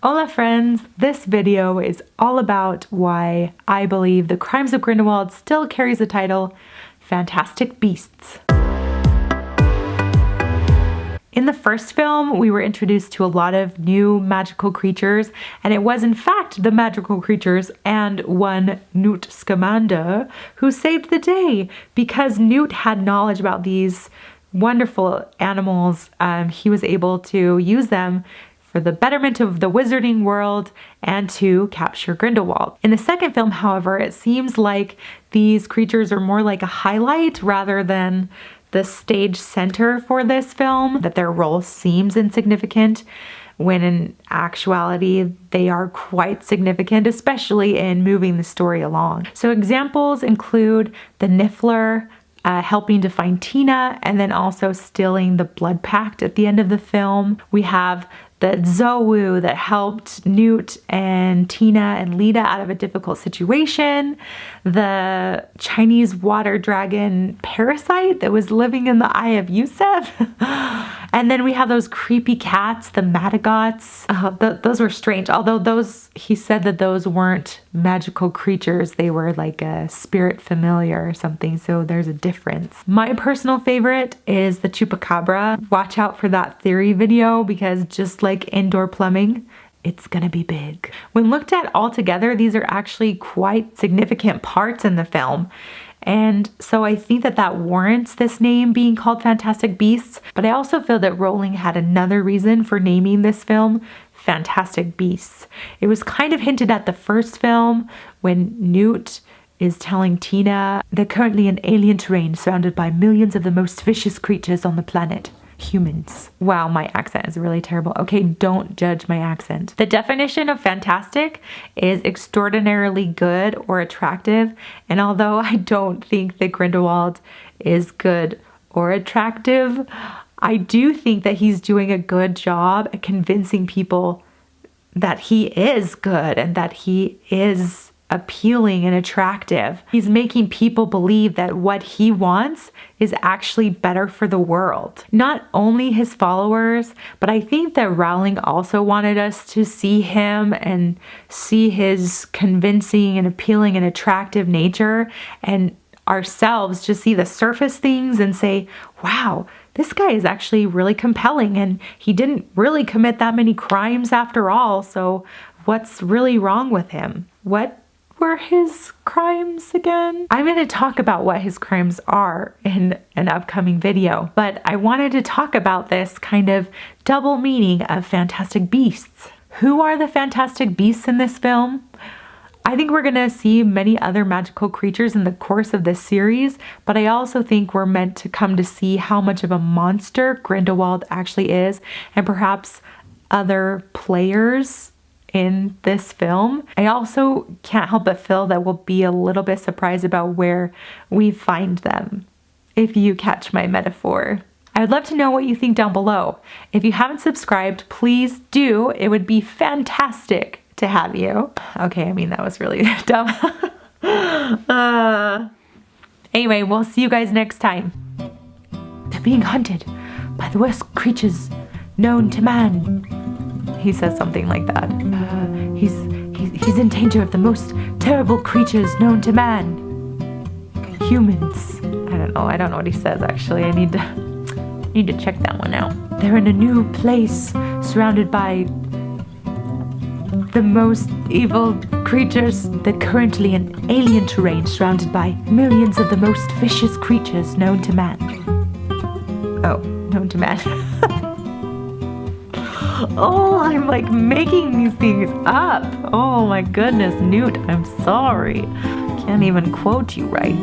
Hola friends! This video is all about why I believe the Crimes of Grindelwald still carries the title Fantastic Beasts. In the first film, we were introduced to a lot of new magical creatures, and it was in fact the magical creatures and one Newt Scamander who saved the day. Because Newt had knowledge about these wonderful animals, he was able to use them for the betterment of the wizarding world and to capture Grindelwald. In the second film, however, it seems like these creatures are more like a highlight rather than the stage center for this film, that their role seems insignificant, when in actuality they are quite significant, especially in moving the story along. So examples include the Niffler, helping to find Tina, and then also stealing the blood pact at the end of the film. We have the Zowu that helped Newt and Tina and Lita out of a difficult situation. The Chinese water dragon parasite that was living in the eye of Yusuf. And then we have those creepy cats, the Madagots. Those were strange, although he said that those weren't magical creatures. They were like a spirit familiar or something, so there's a difference. My personal favorite is the Chupacabra. Watch out for that theory video, because just like indoor plumbing, it's gonna be big. When looked at all together, these are actually quite significant parts in the film. And so I think that warrants this name being called Fantastic Beasts, but I also feel that Rowling had another reason for naming this film Fantastic Beasts. It was kind of hinted at the first film when Newt is telling Tina they're currently in alien terrain surrounded by millions of the most vicious creatures on the planet. Humans. Wow, my accent is really terrible. Okay, don't judge my accent. The definition of fantastic is extraordinarily good or attractive, and although I don't think that Grindelwald is good or attractive, I do think that he's doing a good job at convincing people that he is good and that he is appealing and attractive. He's making people believe that what he wants is actually better for the world. Not only his followers, but I think that Rowling also wanted us to see him and see his convincing and appealing and attractive nature, and ourselves just see the surface things and say, wow, this guy is actually really compelling and he didn't really commit that many crimes after all, so what's really wrong with him? What were his crimes again? I'm going to talk about what his crimes are in an upcoming video, but I wanted to talk about this kind of double meaning of Fantastic Beasts. Who are the Fantastic Beasts in this film? I think we're going to see many other magical creatures in the course of this series, but I also think we're meant to come to see how much of a monster Grindelwald actually is, and perhaps other players in this film. I also can't help but feel that we'll be a little bit surprised about where we find them, if you catch my metaphor. I would love to know what you think down below. If you haven't subscribed, please do. It would be fantastic to have you. Okay, I mean, that was really dumb. Anyway, we'll see you guys next time. They're being hunted by the worst creatures known to man. He says something like that. He's in danger of the most terrible creatures known to man. Humans. I don't know what he says actually. I need to check that one out. They're in a new place surrounded by the most evil creatures. They're currently in alien terrain surrounded by millions of the most vicious creatures known to man. Oh, known to man. Oh, I'm like making these things up. Oh my goodness, Newt, I'm sorry. Can't even quote you right.